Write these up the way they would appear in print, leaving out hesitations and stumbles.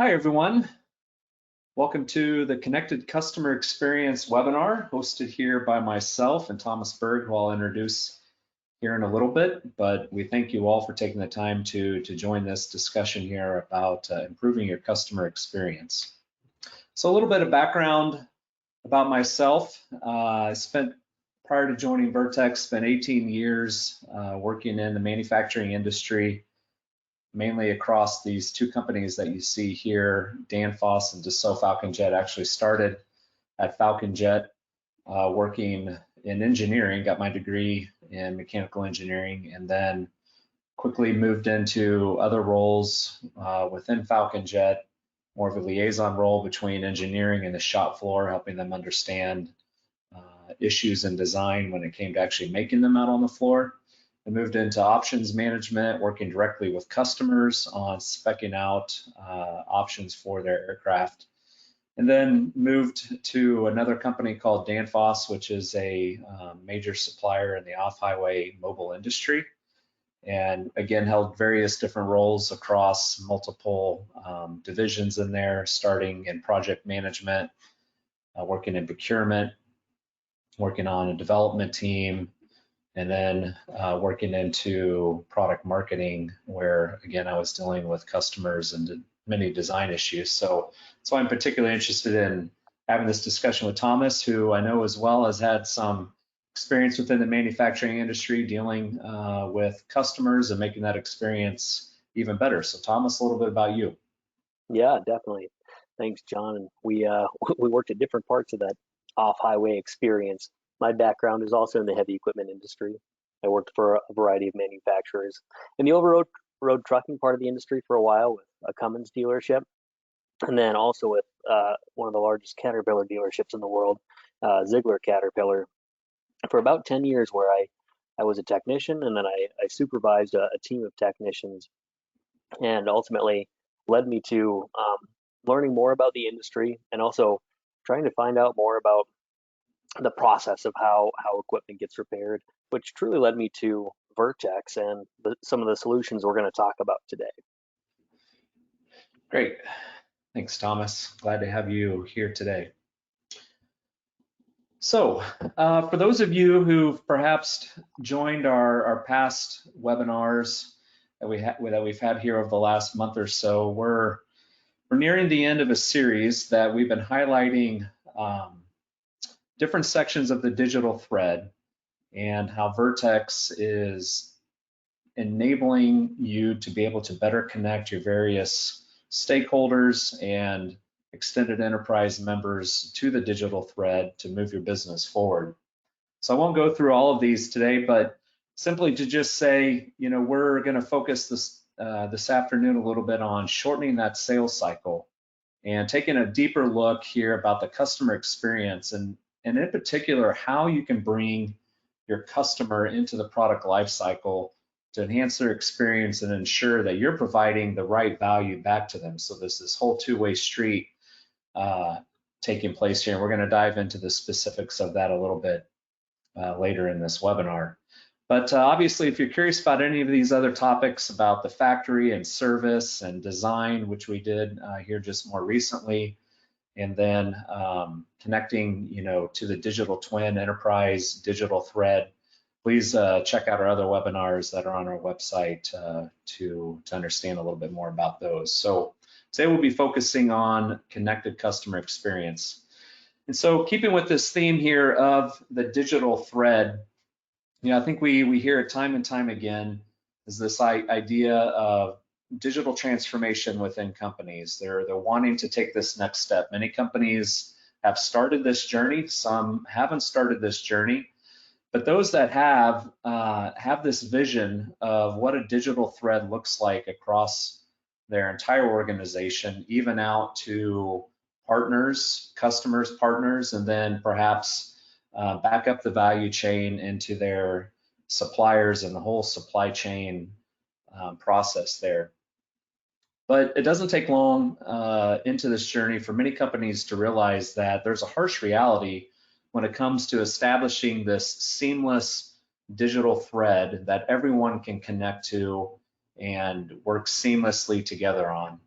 Hi, everyone. Welcome to the Connected Customer Experience webinar hosted here by myself and Thomas Berg, who I'll introduce here in a little bit. But we thank you all for taking the time to join this discussion here about improving your customer experience. So a little bit of background about myself. I spent, prior to joining Vertex, spent 18 years working in the manufacturing industry, mainly across these two companies that you see here, Danfoss and Dassault Falcon Jet. Actually started at Falcon Jet working in engineering, got my degree in mechanical engineering, and then quickly moved into other roles within Falcon Jet, more of a liaison role between engineering and the shop floor, helping them understand issues in design when it came to actually making them out on the floor. I moved into options management, working directly with customers on speccing out options for their aircraft. And then moved to another company called Danfoss, which is a major supplier in the off-highway mobile industry. And again, held various different roles across multiple divisions in there, starting in project management, working in procurement, working on a development team, and then working into product marketing, where again I was dealing with customers and many design issues. So I'm particularly interested in having this discussion with Thomas, who I know as well has had some experience within the manufacturing industry, dealing with customers and making that experience even better. So Thomas, a little bit about you. Yeah, definitely. Thanks, John. And we worked at different parts of that off-highway experience. My background is also in the heavy equipment industry. I worked for a variety of manufacturers in the over-road trucking part of the industry for a while with a Cummins dealership, and then also with one of the largest Caterpillar dealerships in the world, Ziegler Caterpillar, for about 10 years, where I was a technician, and then I supervised a team of technicians, and ultimately led me to learning more about the industry and also trying to find out more about the process of how equipment gets repaired, which truly led me to Vertex and some of the solutions we're going to talk about today. Great. Thanks, Thomas. Glad to have you here today. So for those of you who've perhaps joined our past webinars that we've had here over the last month or so, we're nearing the end of a series that we've been highlighting different sections of the digital thread and how Vertex is enabling you to be able to better connect your various stakeholders and extended enterprise members to the digital thread to move your business forward. So I won't go through all of these today, but simply to just say, we're going to focus this afternoon a little bit on shortening that sales cycle and taking a deeper look here about the customer experience and in particular, how you can bring your customer into the product lifecycle to enhance their experience and ensure that you're providing the right value back to them. So there's this whole two-way street taking place here. And we're going to dive into the specifics of that a little bit later in this webinar. But obviously, if you're curious about any of these other topics about the factory and service and design, which we did here just more recently, and then connecting, to the digital twin enterprise digital thread, please check out our other webinars that are on our website to understand a little bit more about those. So today we'll be focusing on connected customer experience. And so keeping with this theme here of the digital thread, I think we hear it time and time again, is this idea of digital transformation within companies. They're wanting to take this next step. Many companies have started this journey, some haven't started this journey, but those that have this vision of what a digital thread looks like across their entire organization, even out to partners, customers, partners, and then perhaps back up the value chain into their suppliers and the whole supply chain process there. But it doesn't take long into this journey for many companies to realize that there's a harsh reality when it comes to establishing this seamless digital thread that everyone can connect to and work seamlessly together on.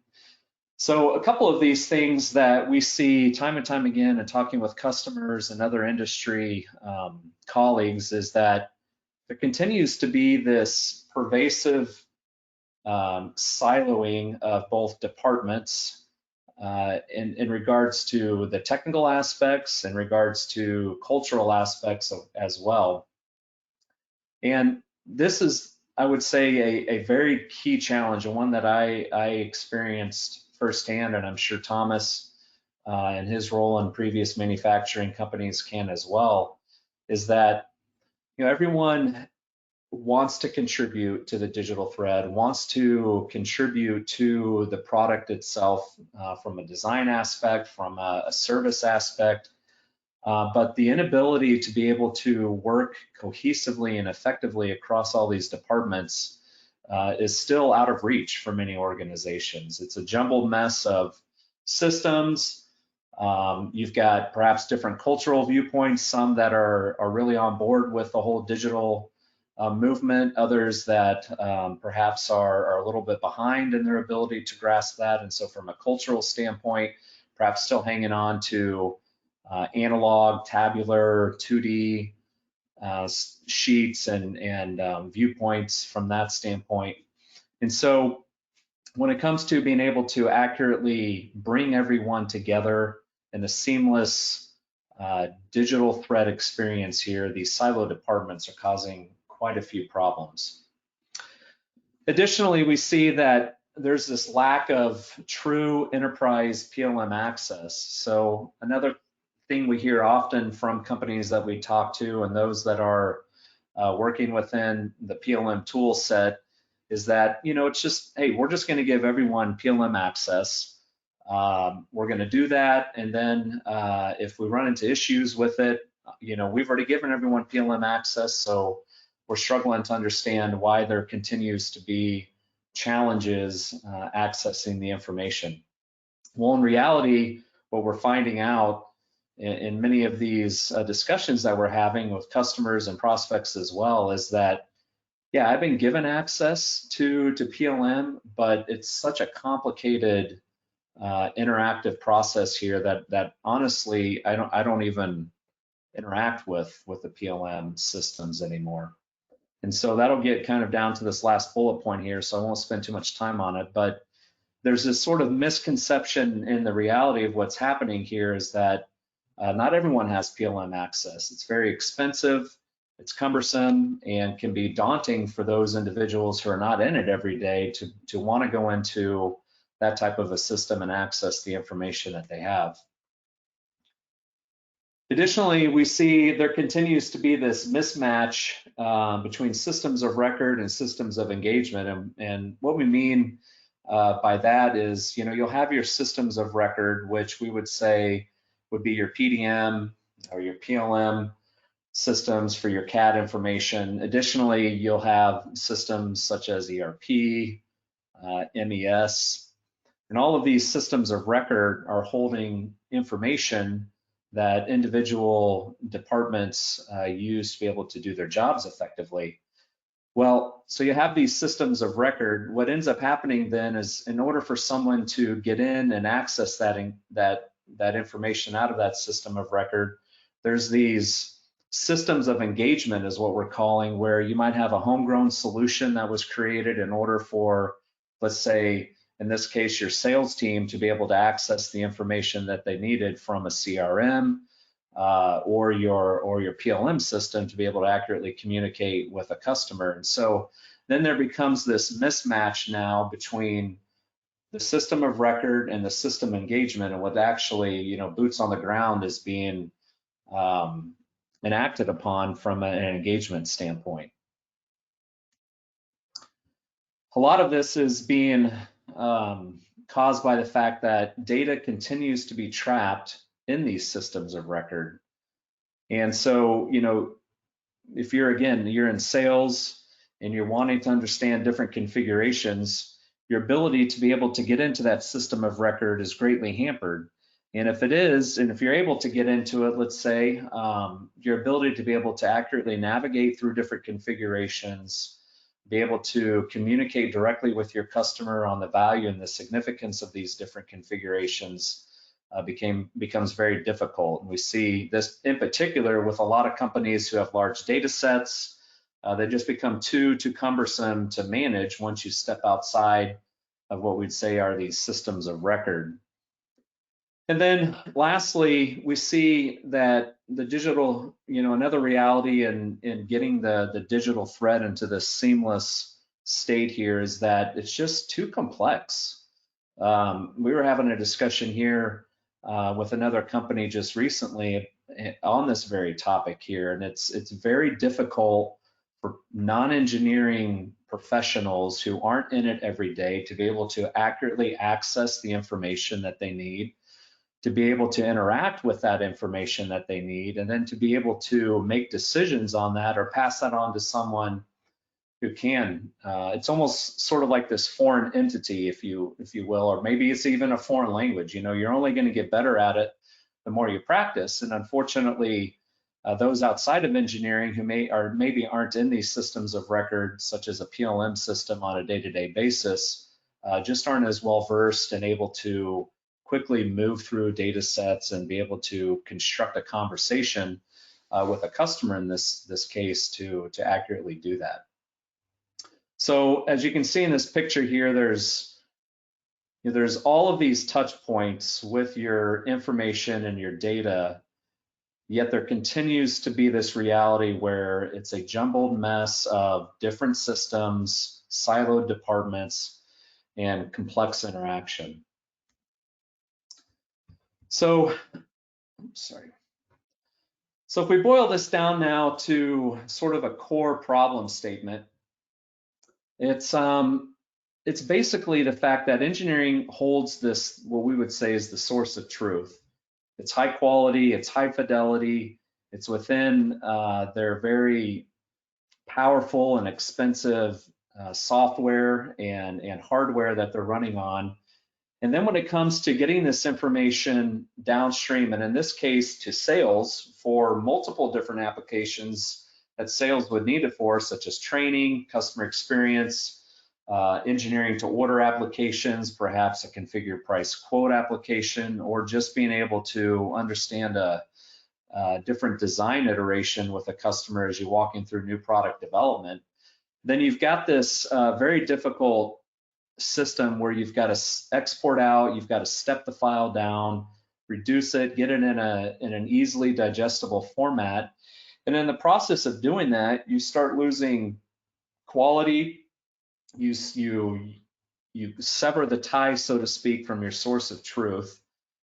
So a couple of these things that we see time and time again in talking with customers and other industry colleagues is that there continues to be this pervasive siloing of both departments in regards to the technical aspects, in regards to cultural aspects as well. And this is, I would say, a very key challenge, and one that I experienced firsthand, and I'm sure Thomas in his role in previous manufacturing companies can as well, is that everyone wants to contribute to the digital thread, wants to contribute to the product itself from a design aspect, from a service aspect, but the inability to be able to work cohesively and effectively across all these departments is still out of reach for many organizations. It's a jumbled mess of systems. You've got perhaps different cultural viewpoints, some that are really on board with the whole digital movement, others that perhaps are a little bit behind in their ability to grasp that. And so from a cultural standpoint, perhaps still hanging on to analog, tabular, 2D sheets and viewpoints from that standpoint. And so when it comes to being able to accurately bring everyone together in a seamless digital thread experience here, these silo departments are causing quite a few problems. Additionally, we see that there's this lack of true enterprise PLM access. So another thing we hear often from companies that we talk to and those that are working within the PLM tool set is that, it's just, hey, we're just going to give everyone PLM access. We're going to do that. And then if we run into issues with it, we've already given everyone PLM access. So we're struggling to understand why there continues to be challenges accessing the information. Well, in reality, what we're finding out in many of these discussions that we're having with customers and prospects as well is that, yeah, I've been given access to PLM, but it's such a complicated interactive process here that honestly I don't even interact with the PLM systems anymore. And so that'll get kind of down to this last bullet point here, so I won't spend too much time on it, but there's this sort of misconception in the reality of what's happening here is that not everyone has PLM access. It's very expensive, it's cumbersome, and can be daunting for those individuals who are not in it every day to want to go into that type of a system and access the information that they have. Additionally, we see there continues to be this mismatch between systems of record and systems of engagement. And what we mean by that is, you'll have your systems of record, which we would say would be your PDM or your PLM systems for your CAD information. Additionally, you'll have systems such as ERP, MES, and all of these systems of record are holding information that individual departments use to be able to do their jobs effectively. Well, so you have these systems of record. What ends up happening then is in order for someone to get in and access that information out of that system of record, there's these systems of engagement is what we're calling, where you might have a homegrown solution that was created in order for, let's say, in this case, your sales team to be able to access the information that they needed from a CRM or your PLM system to be able to accurately communicate with a customer. And so then there becomes this mismatch now between the system of record and the system engagement, and what actually, boots on the ground is being enacted upon from an engagement standpoint. A lot of this is being caused by the fact that data continues to be trapped in these systems of record. And so, if you're in sales and you're wanting to understand different configurations, your ability to be able to get into that system of record is greatly hampered. And if you're able to get into it, let's say, your ability to be able to accurately navigate through different configurations, be able to communicate directly with your customer on the value and the significance of these different configurations becomes very difficult. And we see this in particular with a lot of companies who have large data sets. They just become too cumbersome to manage once you step outside of what we'd say are these systems of record. And then lastly, we see that the digital, another reality in getting the digital thread into this seamless state here is that it's just too complex. We were having a discussion here with another company just recently on this very topic here, and it's very difficult for non-engineering professionals who aren't in it every day to be able to accurately access the information that they need, to be able to interact with that information that they need, and then to be able to make decisions on that or pass that on to someone who can. It's almost sort of like this foreign entity, if you will, or maybe it's even a foreign language. You're only going to get better at it the more you practice. And unfortunately, those outside of engineering who maybe aren't in these systems of record, such as a PLM system on a day-to-day basis, just aren't as well versed and able to quickly move through data sets and be able to construct a conversation with a customer in this case to accurately do that. So as you can see in this picture here, there's all of these touch points with your information and your data, yet there continues to be this reality where it's a jumbled mess of different systems, siloed departments, and complex interaction. So, So if we boil this down now to sort of a core problem statement, it's basically the fact that engineering holds this, what we would say is the source of truth. It's high quality, it's high fidelity, it's within their very powerful and expensive software and hardware that they're running on. And then when it comes to getting this information downstream, and in this case to sales for multiple different applications that sales would need it for, such as training, customer experience, engineering to order applications, perhaps a configure price quote application, or just being able to understand a different design iteration with a customer as you're walking through new product development, then you've got this very difficult system where you've got to export out, you've got to step the file down, reduce it, get it in an easily digestible format. And in the process of doing that, you start losing quality. You sever the tie, so to speak, from your source of truth.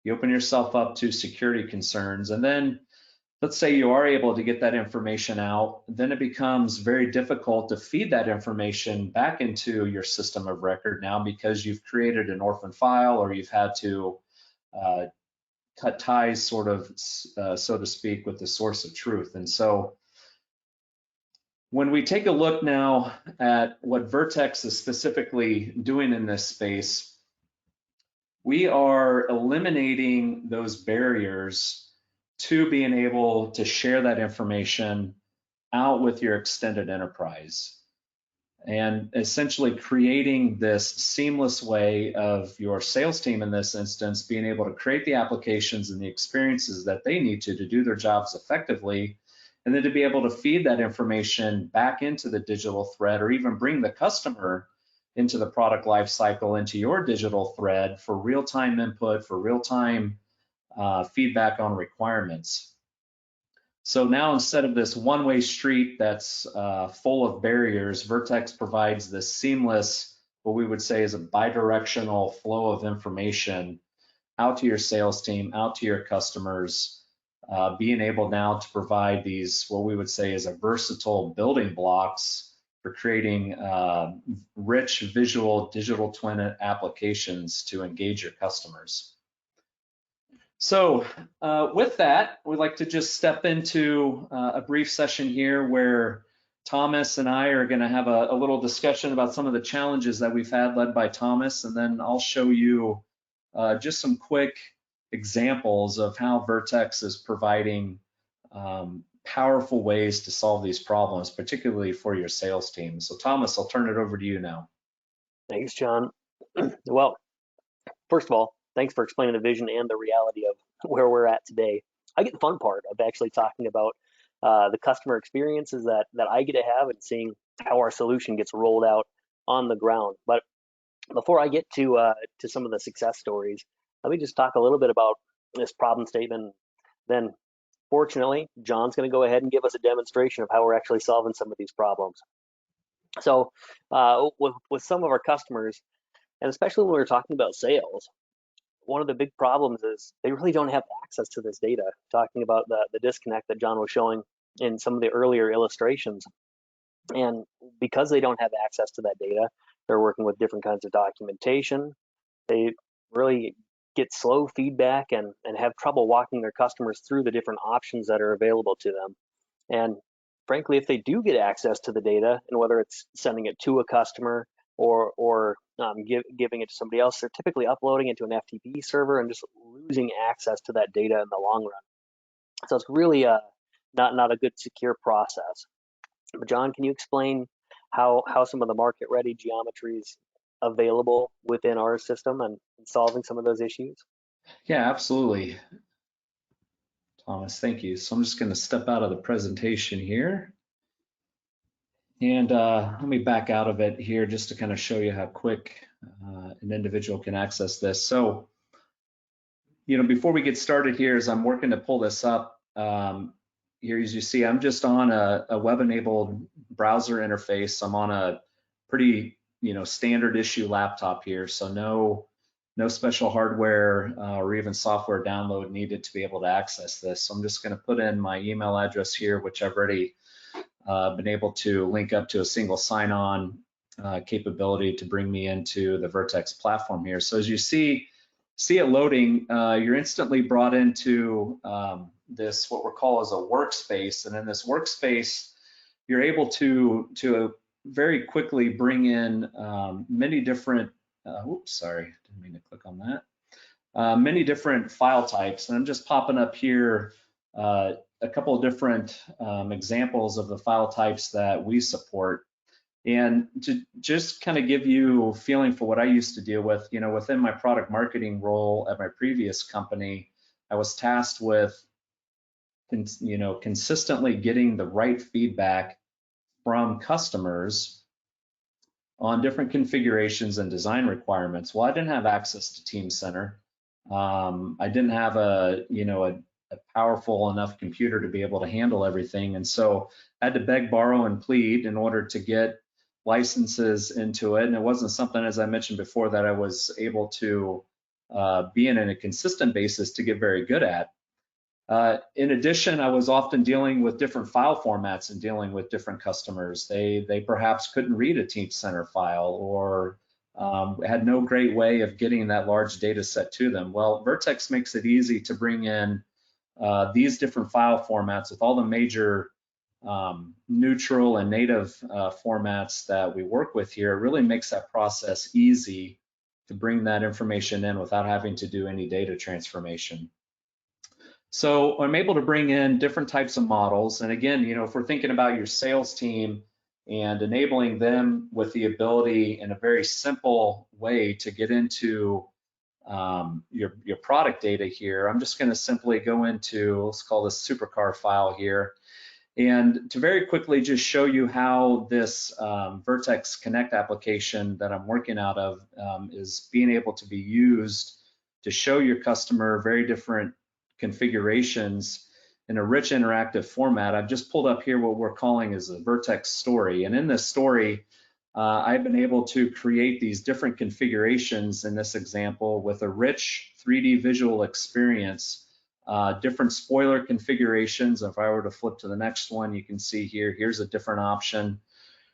You open yourself up to security concerns. And then let's say you are able to get that information out, then it becomes very difficult to feed that information back into your system of record now, because you've created an orphan file, or you've had to cut ties, sort of, so to speak, with the source of truth. And so when we take a look now at what Vertex is specifically doing in this space, we are eliminating those barriers to being able to share that information out with your extended enterprise, and essentially creating this seamless way of your sales team, in this instance, being able to create the applications and the experiences that they need to do their jobs effectively, and then to be able to feed that information back into the digital thread, or even bring the customer into the product lifecycle, into your digital thread for real-time input, for real-time feedback on requirements. So now, instead of this one-way street that's full of barriers, Vertex provides this seamless, what we would say is a bidirectional flow of information out to your sales team, out to your customers, being able now to provide these, what we would say is a versatile building blocks for creating rich visual digital twin applications to engage your customers. So with that, we'd like to just step into a brief session here where Thomas and I are going to have a little discussion about some of the challenges that we've had, led by Thomas, and then I'll show you just some quick examples of how Vertex is providing powerful ways to solve these problems, particularly for your sales team. So Thomas, I'll turn it over to you now. Thanks, John. Well, first of all, thanks for explaining the vision and the reality of where we're at today. I get the fun part of actually talking about the customer experiences that I get to have and seeing how our solution gets rolled out on the ground. But before I get to some of the success stories, let me just talk a little bit about this problem statement. Then, fortunately, John's going to go ahead and give us a demonstration of how we're actually solving some of these problems. So, with some of our customers, and especially when we're talking about sales, one of the big problems is they really don't have access to this data. Talking about the disconnect that John was showing in some of the earlier illustrations. And because they don't have access to that data, they're working with different kinds of documentation. They really get slow feedback and have trouble walking their customers through the different options that are available to them. And frankly, if they do get access to the data, and whether it's sending it to a customer or giving it to somebody else, they're typically uploading it to an FTP server and just losing access to that data in the long run. So it's really not a good secure process. But John, can you explain how some of the market-ready geometries available within our system and solving some of those issues? Yeah, absolutely. Thomas, thank you. So I'm just going to step out of the presentation here. And let me back out of it here just to kind of show you how quick an individual can access this. So, before we get started here, as I'm working to pull this up, here as you see, I'm just on a web-enabled browser interface. I'm on a pretty, standard issue laptop here. So no special hardware or even software download needed to be able to access this. So I'm just going to put in my email address here, which I've already been able to link up to a single sign-on capability to bring me into the Vertex platform here. So as you see it loading, you're instantly brought into this what we're calling as a workspace. And in this workspace, you're able to very quickly bring in many different, oops, sorry, didn't mean to click on that. Many different file types. And I'm just popping up here a couple of different examples of the file types that we support. And to just kind of give you a feeling for what I used to deal with, within my product marketing role at my previous company, I was tasked with, consistently getting the right feedback from customers on different configurations and design requirements. Well, I didn't have access to Team Center. I didn't have a powerful enough computer to be able to handle everything. And so I had to beg, borrow, and plead in order to get licenses into it. And it wasn't something, as I mentioned before, that I was able to be in a consistent basis to get very good at. In addition, I was often dealing with different file formats and dealing with different customers. They perhaps couldn't read a Team Center file or had no great way of getting that large data set to them. Well, Vertex makes it easy to bring in these different file formats with all the major neutral and native formats that we work with here. It really makes that process easy to bring that information in without having to do any data transformation. So I'm able to bring in different types of models. And again, if we're thinking about your sales team and enabling them with the ability in a very simple way to get into your product data here, I'm just going to simply go into, let's call this supercar file here, and to very quickly just show you how this Vertex Connect application that I'm working out of is being able to be used to show your customer very different configurations in a rich interactive format. I've just pulled up here what we're calling is a Vertex story. And in this story, I've been able to create these different configurations in this example with a rich 3D visual experience, different spoiler configurations. If I were to flip to the next one, you can see here's a different option.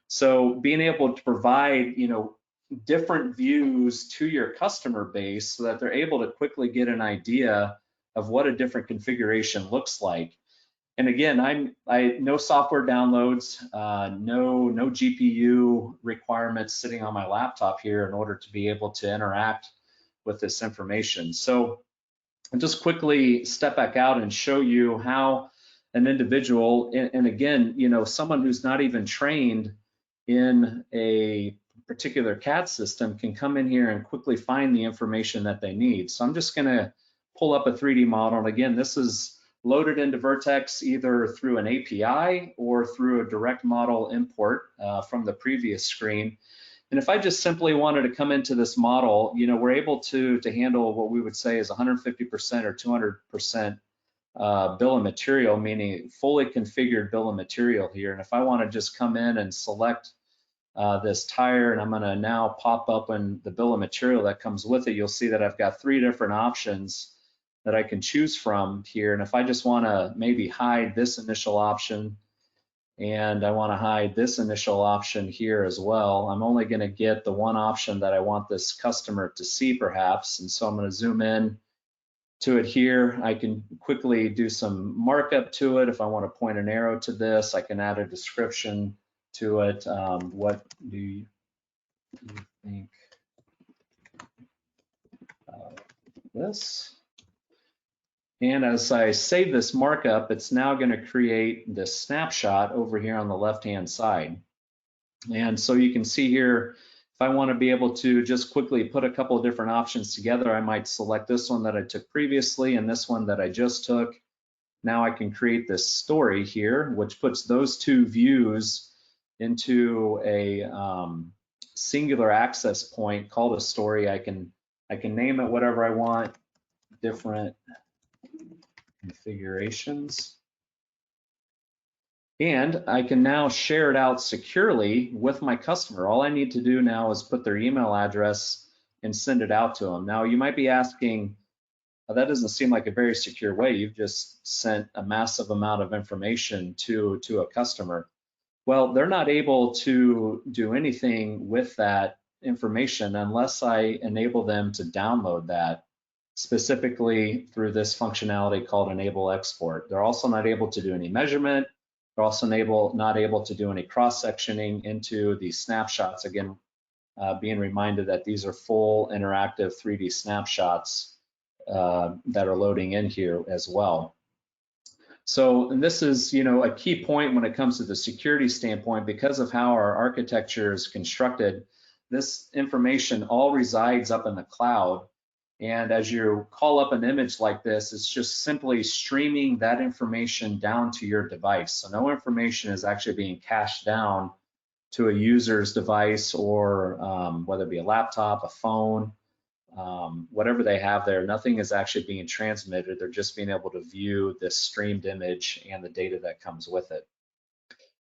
So being able to provide, different views to your customer base so that they're able to quickly get an idea of what a different configuration looks like. And again, I no software downloads, no GPU requirements sitting on my laptop here in order to be able to interact with this information. So I'll just quickly step back out and show you how an individual, and again, you know, someone who's not even trained in a particular CAD system can come in here and quickly find the information that they need. So I'm just gonna pull up a 3D model. And again, this is loaded into Vertex either through an API or through a direct model import from the previous screen. And if I just simply wanted to come into this model, you know, we're able to handle what we would say is 150% or 200% bill of material, meaning fully configured bill of material here. And if I want to just come in and select this tire, and I'm going to now pop up in the bill of material that comes with it, you'll see that I've got 3 different options that I can choose from here. And if I just want to maybe hide this initial option, and I want to hide this initial option here as well, I'm only going to get the one option that I want this customer to see perhaps. And so I'm going to zoom in to it here. I can quickly do some markup to it. If I want to point an arrow to this, I can add a description to it. What do you think of this? And as I save this markup, it's now going to create this snapshot over here on the left-hand side. And so you can see here, if I want to be able to just quickly put a couple of different options together, I might select this one that I took previously and this one that I just took. Now I can create this story here, which puts those 2 views into a singular access point called a story. I can name it whatever I want, different configurations. And I can now share it out securely with my customer. All I need to do now is put their email address and send it out to them. Now you might be asking, oh, that doesn't seem like a very secure way. You've just sent a massive amount of information to a customer. Well, they're not able to do anything with that information unless I enable them to download that, specifically through this functionality called Enable Export. They're also not able to do any measurement. They're also not able to do any cross-sectioning into these snapshots. Again, being reminded that these are full interactive 3D snapshots that are loading in here as well. So, and this is, you know, a key point when it comes to the security standpoint. Because of how our architecture is constructed, this information all resides up in the cloud. And as you call up an image like this, it's just simply streaming that information down to your device. So no information is actually being cached down to a user's device, or whether it be a laptop, a phone, whatever they have there. Nothing is actually being transmitted. They're just being able to view this streamed image and the data that comes with it.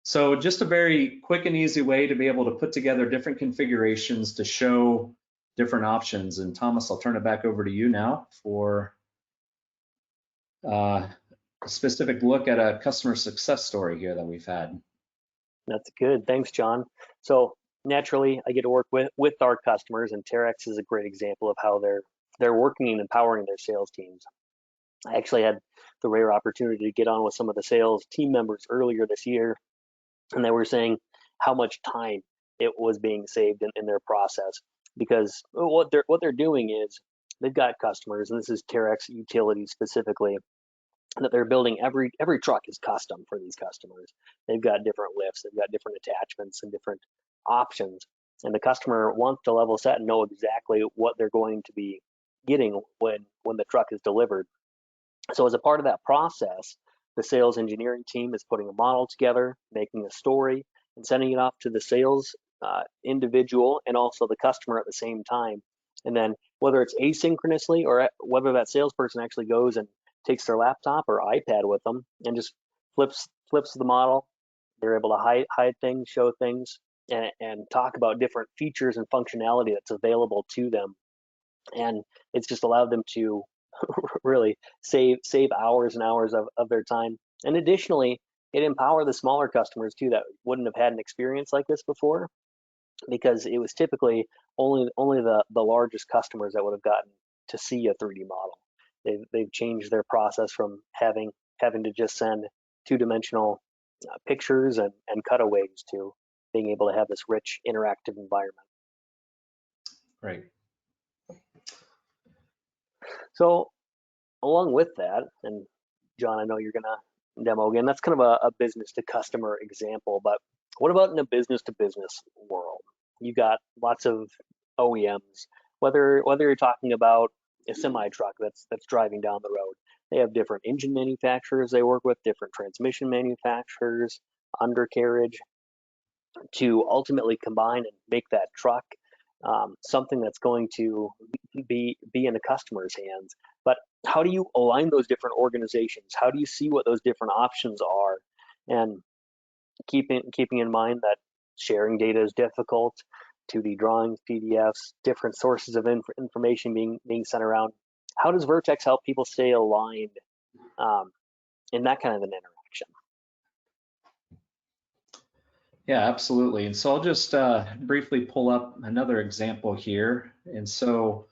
So just a very quick and easy way to be able to put together different configurations to show different options. And Thomas, I'll turn it back over to you now for a specific look at a customer success story here that we've had. That's good. Thanks, John. So naturally, I get to work with our customers, and Terex is a great example of how they're working and empowering their sales teams. I actually had the rare opportunity to get on with some of the sales team members earlier this year, and they were saying how much time it was being saved in their process. Because what they're doing is they've got customers, and this is Terex utilities specifically, that they're building. Every truck is custom for these customers. They've got different lifts, they've got different attachments and different options, and the customer wants to level set and know exactly what they're going to be getting when the truck is delivered. So as a part of that process, the sales engineering team is putting a model together, making a story, and sending it off to the sales individual and also the customer at the same time. And then whether it's asynchronously or whether that salesperson actually goes and takes their laptop or iPad with them and just flips the model, they're able to hide things, show things, and talk about different features and functionality that's available to them. And it's just allowed them to really save hours and hours of their time. And additionally, it empowered the smaller customers too that wouldn't have had an experience like this before, because it was typically only the largest customers that would have gotten to see a 3D model. They've changed their process from having to just send 2-dimensional pictures and cutaways to being able to have this rich interactive environment. Great. So along with that, and John, I know you're gonna demo. Again, that's kind of a business to customer example, but what about in a business to business world? You got lots of OEMs, whether you're talking about a semi truck that's driving down the road. They have different engine manufacturers they work with, different transmission manufacturers, undercarriage, to ultimately combine and make that truck something that's going to be in the customer's hands. But how do you align those different organizations? How do you see what those different options are? And keeping in mind that sharing data is difficult, 2D drawings, PDFs, different sources of information being sent around. How does Vertex help people stay aligned in that kind of an interaction? Yeah, absolutely. And so I'll just briefly pull up another example here. And so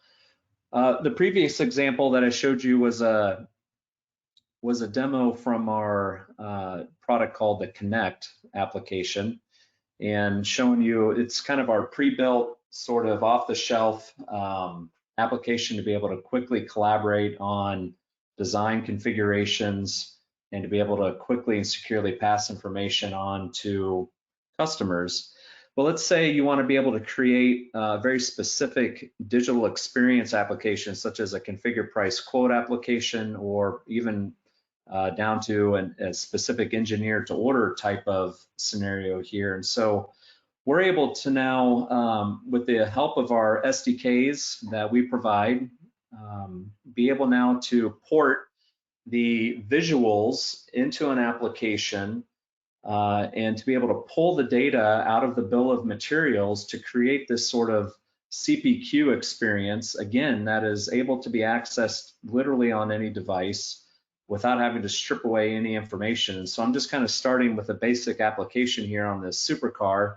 the previous example that I showed you was a demo from our product called the Connect application, and showing you it's kind of our pre-built sort of off-the-shelf application to be able to quickly collaborate on design configurations and to be able to quickly and securely pass information on to customers. Well, let's say you want to be able to create a very specific digital experience application, such as a configure price quote application, or even down to a specific engineer to order type of scenario here. And so we're able to now, with the help of our SDKs that we provide, be able now to port the visuals into an application and to be able to pull the data out of the bill of materials to create this sort of CPQ experience, again, that is able to be accessed literally on any device without having to strip away any information. And so I'm just kind of starting with a basic application here on this supercar.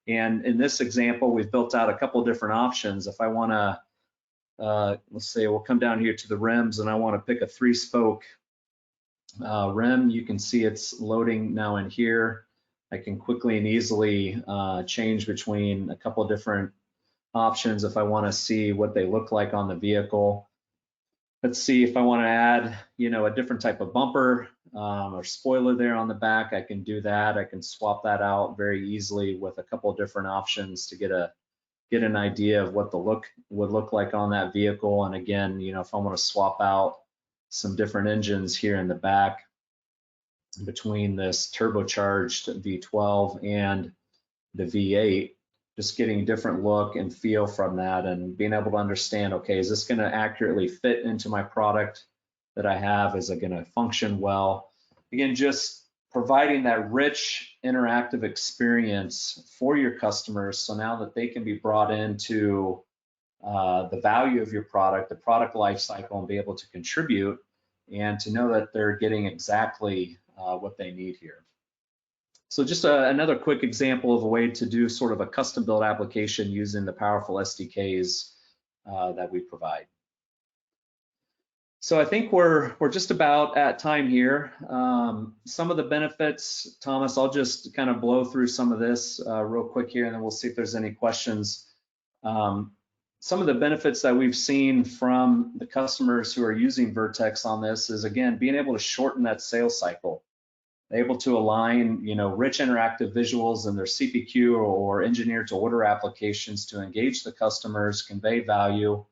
And in this example, we've built out a couple of different options. If I want to, let's say we'll come down here to the rims and I want to pick a 3-spoke rim, you can see it's loading now in here. I can quickly and easily change between a couple of different options if I want to see what they look like on the vehicle. Let's see if I want to add, a different type of bumper or spoiler there on the back. I can do that. I can swap that out very easily with a couple of different options to get an idea of what the look would look like on that vehicle. And again, if I want to swap out some different engines here in the back between this turbocharged V12 and the V8, just getting a different look and feel from that and being able to understand, okay, is this going to accurately fit into my product that I have? Is it going to function well? Again, just providing that rich interactive experience for your customers, so now that they can be brought into the value of your product, the product life cycle, and be able to contribute and to know that they're getting exactly what they need here. So just another quick example of a way to do sort of a custom built application using the powerful SDKs that we provide. So I think we're just about at time here. Some of the benefits, Thomas, I'll just kind of blow through some of this real quick here, and then we'll see if there's any questions. Some of the benefits that we've seen from the customers who are using Vertex on this is, again, being able to shorten that sales cycle, able to align, rich interactive visuals in their CPQ or engineer to order applications to engage the customers, convey value,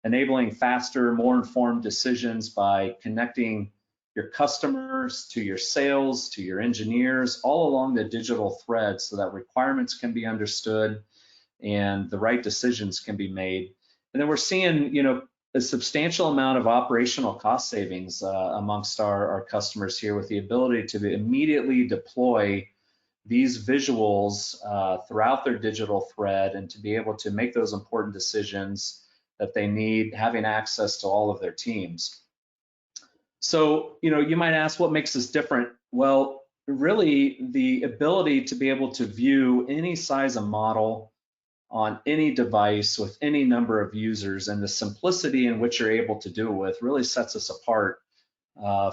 enabling faster, more informed decisions by connecting your customers to your sales, to your engineers, all along the digital thread so that requirements can be understood and the right decisions can be made. And then we're seeing, a substantial amount of operational cost savings amongst our customers here, with the ability to immediately deploy these visuals throughout their digital thread and to be able to make those important decisions that they need, having access to all of their teams. So, you might ask, what makes this different? Well, really the ability to be able to view any size of model on any device with any number of users, and the simplicity in which you're able to do it with really sets us apart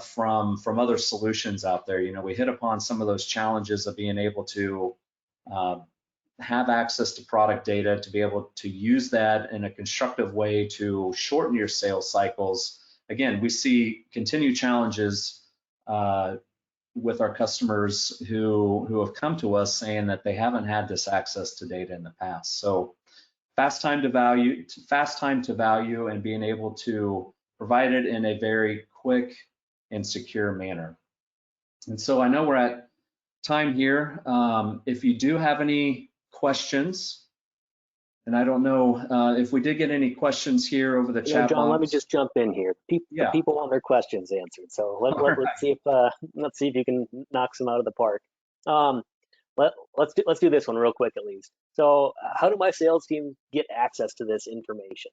from other solutions out there. We hit upon some of those challenges of being able to have access to product data, to be able to use that in a constructive way to shorten your sales cycles. Again, we see continued challenges with our customers who have come to us saying that they haven't had this access to data in the past. So fast time to value, and being able to provide it in a very quick and secure manner. And so I know we're at time here. If you do have any questions, and I don't know if we did get any questions here over the chat John, box. let me just jump in here. The people want their questions answered, so let's see if you can knock some out of the park. Let's do this one real quick at least. So, how do my sales team get access to this information?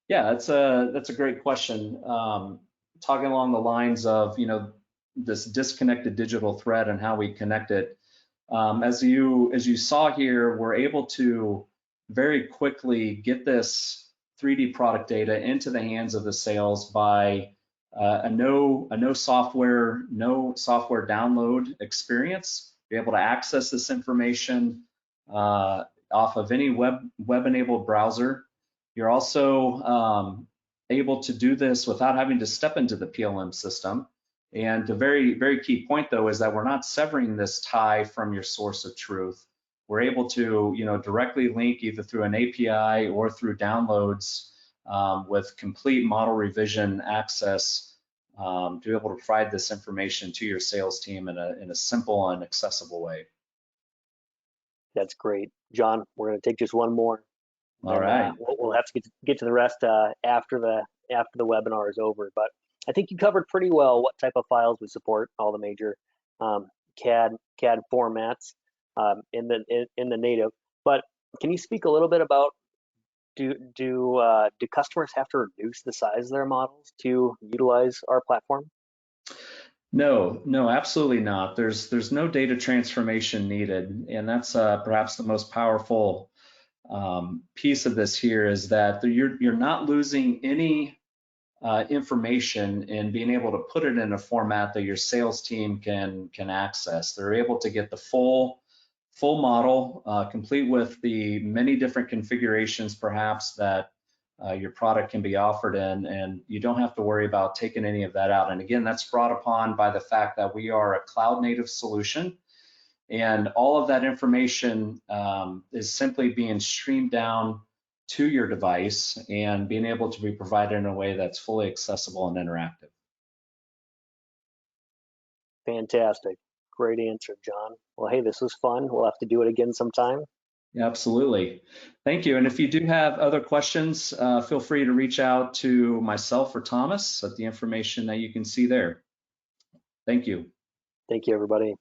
Yeah, that's a great question. Talking along the lines of this disconnected digital thread and how we connect it. As you saw here, we're able to very quickly get this 3D product data into the hands of the sales by a no software download experience. Be able to access this information off of any web-enabled browser. You're also able to do this without having to step into the PLM system. And the very key point, though, is that we're not severing this tie from your source of truth. We're able to, directly link either through an API or through downloads with complete model revision access to be able to provide this information to your sales team in a simple and accessible way. That's great, John. We're going to take just one more. All right. We'll have to get to the rest after the webinar is over. But I think you covered pretty well what type of files we support, all the major CAD formats in the native. But can you speak a little bit about do customers have to reduce the size of their models to utilize our platform? No, absolutely not. There's no data transformation needed, and that's perhaps the most powerful piece of this here, is that you're not losing any information in being able to put it in a format that your sales team can access. They're able to get the full model, complete with the many different configurations perhaps that your product can be offered in, and you don't have to worry about taking any of that out. And again, that's brought upon by the fact that we are a cloud native solution, and all of that information is simply being streamed down to your device and being able to be provided in a way that's fully accessible and interactive. Fantastic. Great answer, John. Well, hey, this was fun. We'll have to do it again sometime. Yeah, absolutely. Thank you. And if you do have other questions, feel free to reach out to myself or Thomas at the information that you can see there. Thank you. Thank you, everybody.